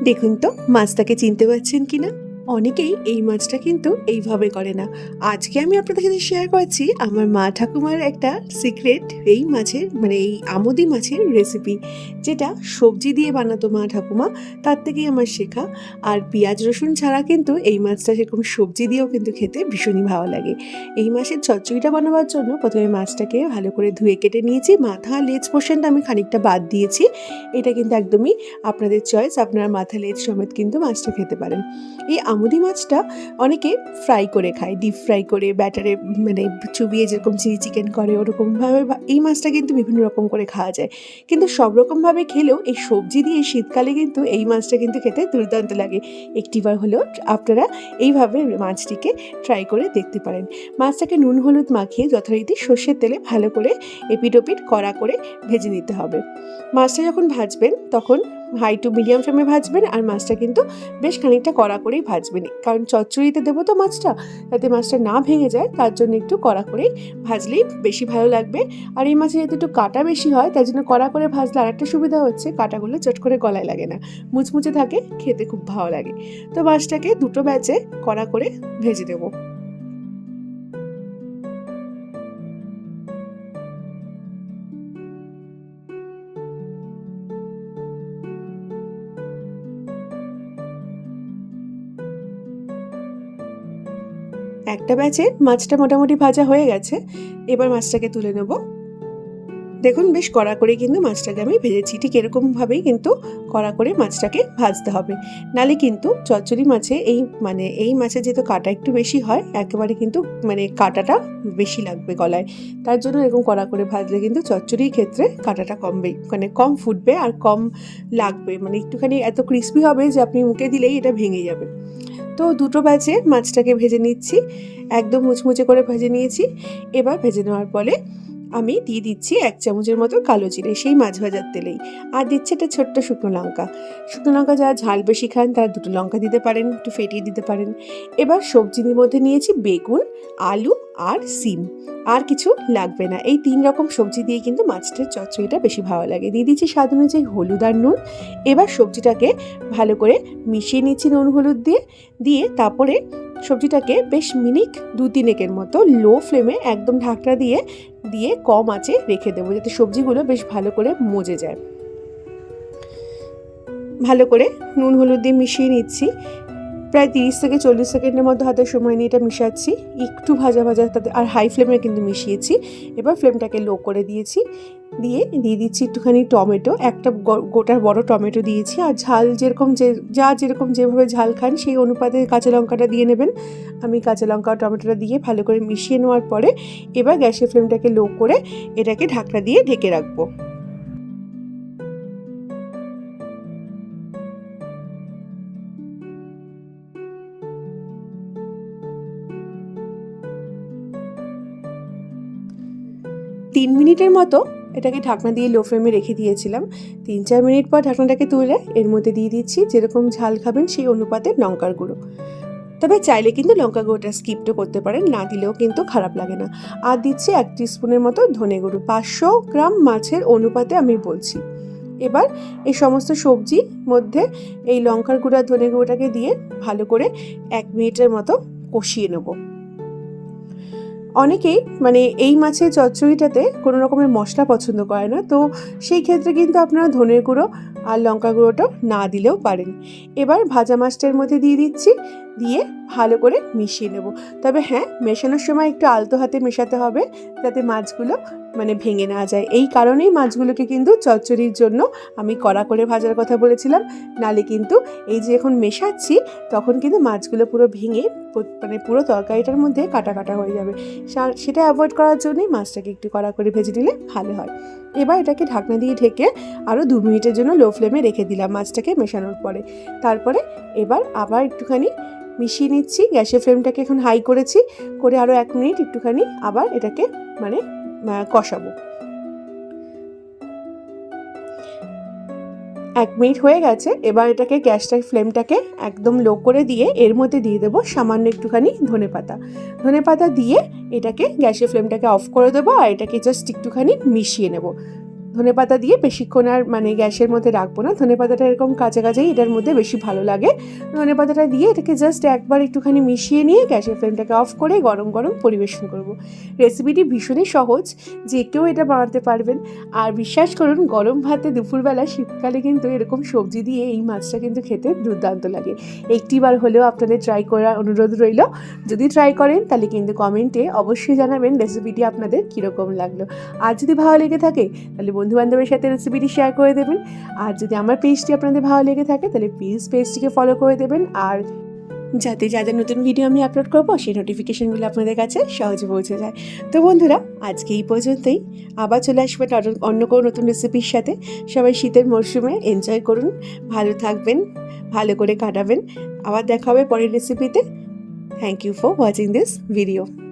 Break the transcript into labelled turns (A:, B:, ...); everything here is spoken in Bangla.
A: দেখুন তো মাছটাকে চিনতে পারছেন কিনা। অনেকেই এই মাছটা কিন্তু এইভাবে করে না। আজকে আমি আপনাদের সাথে শেয়ার করছি আমার মা ঠাকুমার একটা সিক্রেট এই মাছের এই আমুদি মাছের রেসিপি, যেটা সবজি দিয়ে বানাতো মা ঠাকুমা, তার থেকেই আমার শেখা। আর পেঁয়াজ রসুন ছাড়া কিন্তু এই মাছটা সেরকম সবজি দিয়েও কিন্তু খেতে ভীষণই ভালো লাগে। এই মাছের চচ্চড়িটা বানাবার জন্য প্রথমে মাছটাকে ভালো করে ধুয়ে কেটে নিয়েছি। মাথা লেজ পোর্শনটা আমি খানিকটা বাদ দিয়েছি। এটা কিন্তু একদমই আপনাদের চয়েস, আপনারা মাথা লেজ সমেত কিন্তু মাছটা খেতে পারেন। এই আমুদি মাছটা অনেকে ফ্রাই করে খায়, ডিপ ফ্রাই করে ব্যাটারে চুবিয়ে যেরকম চিলি চিকেন করে ওরকমভাবে এই মাছটা কিন্তু বিভিন্ন রকম করে খাওয়া যায়। কিন্তু সব রকমভাবে খেলেও এই সবজি দিয়ে শীতকালে কিন্তু এই মাছটা কিন্তু খেতে দুর্দান্ত লাগে। একটিবার হলেও আপনারা এইভাবে মাছটিকে ট্রাই করে দেখতে পারেন। মাছটাকে নুন হলুদ মাখিয়ে যথারীতি সর্ষের তেলে ভালো করে এপিট ওপিট কড়া করে ভেজে নিতে হবে। মাছটা যখন ভাজবেন তখন হাই টু মিডিয়াম ফ্লেমে ভাজবেন, আর মাছটা কিন্তু বেশ খানিকটা কড়া করেই ভাজবেন, কারণ চচ্চড়িতে দেবো তো মাছটা, যাতে মাছটা না ভেঙে যায় তার জন্য একটু কড়া করেই ভাজলেই বেশি ভালো লাগবে। আর এই মাছে যেহেতু একটু কাটা বেশি হয় তাই জন্য কড়া করে ভাজলে আরেকটা সুবিধা হচ্ছে, কাটাগুলো চট করে গলায় লাগে না, মুচমুচে থাকে, খেতে খুব ভালো লাগে। তো মাছটাকে দুটো ব্যাচে কড়া করে ভেজে দেবো। একটা ব্যাচে মাছটা মোটামুটি ভাজা হয়ে গেছে, এবার মাছটাকে তুলে নেব। দেখুন বেশ কড়া করে কিন্তু মাছটাকে আমি ভেজেছি, ঠিক এরকমভাবেই কিন্তু কড়া করে মাছটাকে ভাজতে হবে, নালে কিন্তু চচ্চড়ি মাছে এই মাছে যেহেতু কাটা একটু বেশি হয়, একেবারে কিন্তু কাটাটা বেশি লাগবে গলায়। তার জন্য এরকম কড়া করে ভাজলে কিন্তু চচ্চড়ির ক্ষেত্রে কাটাটা কমবে, কম ফুটবে আর কম লাগবে, একটুখানি এত ক্রিস্পি হবে যে আপনি মুখে দিলেই এটা ভেঙে যাবে। তো দুটো ব্যাচে মাছটাকে ভেজে নিচ্ছি, একদম মুচমুচে করে ভেজে নিয়েছি। এবার ভেজে নেওয়ার পরে আমি দিয়ে দিচ্ছি 1 চামচের মতো কালো জিরে সেই মাছ ভাজার তেলেই, আর দিচ্ছি একটা ছোট্ট শুকনো লঙ্কা। শুকনো লঙ্কা যারা ঝাল বেশি খান তারা 2টো লঙ্কা দিতে পারেন, একটু ফেটিয়ে দিতে পারেন। এবার সবজির মধ্যে নিয়েছি বেগুন, আলু আর সিম, আর কিছু লাগবে না। এই 3 রকম সবজি দিয়ে কিন্তু মাছটার চচ্চড়িটা বেশি ভালো লাগে। দিয়ে দিচ্ছি স্বাদ অনুযায়ী হলুদ আর নুন। এবার সবজিটাকে ভালো করে মিশিয়ে নিচ্ছি নুন হলুদ দিয়ে তারপরে সবজিটাকে বেশ মিনিট 2-3 মতো লো ফ্লেমে একদম ঢাকনা দিয়ে কম আঁচে রেখে দেবো, যাতে সবজিগুলো বেশ ভালো করে মজে যায়। ভালো করে নুন হলুদ দিয়ে মিশিয়ে নিচ্ছি, প্রায় 30 থেকে 40 সেকেন্ডের মধ্যে হাতে সময় নিয়ে এটা মিশাচ্ছি, একটু ভাজা ভাজা তাতে, আর হাই ফ্লেমে কিন্তু মিশিয়েছি। এবার ফ্লেমটাকে লো করে দিয়ে দিচ্ছি একটুখানি টমেটো, একটা গোটা বড় টমেটো দিয়েছি। আর ঝাল যেরকম যেভাবে ঝাল খান সেই অনুপাতে কাঁচা লঙ্কাটা দিয়ে নেবেন। আমি কাঁচা লঙ্কা টমেটোটা দিয়ে ভালো করে মিশিয়ে নেওয়ার পরে এবার গ্যাসের ফ্লেমটাকে লো করে এটাকে ঢাকনা দিয়ে ঢেকে রাখবো। 3 মিনিটের মতো এটাকে ঢাকনা দিয়ে লো ফ্লেমে রেখে দিয়েছিলাম। 3-4 মিনিট পর ঢাকনাটাকে তুলে এর মধ্যে দিয়ে দিচ্ছি যেরকম ঝাল খাবেন সেই অনুপাতে লঙ্কার গুঁড়ো। তবে চাইলে কিন্তু লঙ্কা গুঁড়োটা স্কিপও করতে পারেন, না দিলেও কিন্তু খারাপ লাগে না। আর দিচ্ছি 1 টিস্পুনের মতো ধনে গুঁড়ো, 500 গ্রাম মাছের অনুপাতে আমি বলছি। এবার এই সমস্ত সবজির মধ্যে এই লঙ্কার গুঁড়ো ধনে গুঁড়োটাকে দিয়ে ভালো করে 1 মিনিটের মতো কষিয়ে নেব। অনেকেই এই মাছের চচ্চড়িটাতে কোনো রকমের মশলা পছন্দ করে না, তো সেই ক্ষেত্রে কিন্তু আপনারা ধনের গুঁড়ো আর লঙ্কা গুঁড়োটাও না দিলেও পারেন। এবার ভাজা মাছটার মধ্যে দিয়ে ভালো করে মিশিয়ে নেব। তবে হ্যাঁ, মেশানোর সময় একটু আলতো হাতে মেশাতে হবে, যাতে মাছগুলো ভেঙে না যায়। এই কারণেই মাছগুলোকে কিন্তু চচ্চড়ির জন্য আমি কড়া করে ভাজার কথা বলেছিলাম, নালে কিন্তু এই যে এখন মেশাচ্ছি তখন কিন্তু মাছগুলো পুরো ভেঙে পুরো তরকারিটার মধ্যে কাটা কাটা হয়ে যাবে। সেটা অ্যাভয়েড করার জন্যই মাছটাকে একটু কড়া করে ভেজে নিলে ভালো হয়। এবার এটাকে ঢাকনা দিয়ে ঢেকে আরও 2 মিনিটের জন্য লো ফ্লেমে রেখে দিলাম মাছটাকে মেশানোর পরে। তারপরে এবার আবার একটুখানি মিশিয়ে নিচ্ছি, গ্যাসের ফ্লেমটাকে এখন হাই করেছি, করে আরও 1 মিনিট একটুখানি আবার এটাকে কষাবো। 1 মিনিট হয়ে গেছে, এবার এটাকে ফ্লেমটাকে একদম লো করে দিয়ে এর মধ্যে দিয়ে দেবো সামান্য একটুখানি ধনেপাতা দিয়ে এটাকে গ্যাসের ফ্লেমটাকে অফ করে দেবো, আর এটাকে জাস্ট একটুখানি মিশিয়ে নেব। ধনেপাতা দিয়ে বেশিক্ষণ আর মানে গ্যাসের মধ্যে রাখবো না, ধনেপাতাটা এরকম কাঁচা কাঁচাই এটার মধ্যে বেশি ভালো লাগে। ধনেপাতাটা দিয়ে এটাকে জাস্ট একবার একটুখানি মিশিয়ে নিয়ে গ্যাসের ফ্লেমটাকে অফ করে গরম গরম পরিবেশন করব। রেসিপিটি ভীষণই সহজ, যে কেউ এটা বানাতে পারবেন। আর বিশ্বাস করুন, গরম ভাতে দুপুরবেলা শীতকালে কিন্তু এরকম সবজি দিয়ে এই মাছটা কিন্তু খেতে দুর্দান্ত লাগে। একটিবার হলেও আপনাদের ট্রাই করার অনুরোধ রইল। যদি ট্রাই করেন তাহলে কিন্তু কমেন্টে অবশ্যই জানাবেন রেসিপিটি আপনাদের কীরকম লাগলো। আর যদি ভালো লেগে থাকে তাহলে বন্ধুবান্ধবের সাথে রেসিপিটি শেয়ার করে দেবেন। আর যদি আমার পেজটি আপনাদের ভালো লেগে থাকে তাহলে প্লিজ পেজটিকে ফলো করে দেবেন, আর যাতে যাদের নতুন ভিডিও আমি আপলোড করবো সেই নোটিফিকেশানগুলো আপনাদের কাছে সহজে পৌঁছে যায়। তো বন্ধুরা, আজকে এই পর্যন্তই। আবার চলে আসবেন অন্য কোনো নতুন রেসিপির সাথে। সবাই শীতের মরশুমে এনজয় করুন, ভালো থাকবেন, ভালো করে কাটাবেন। আবার দেখা হবে পরের রেসিপিতে। Thank you for watching this video.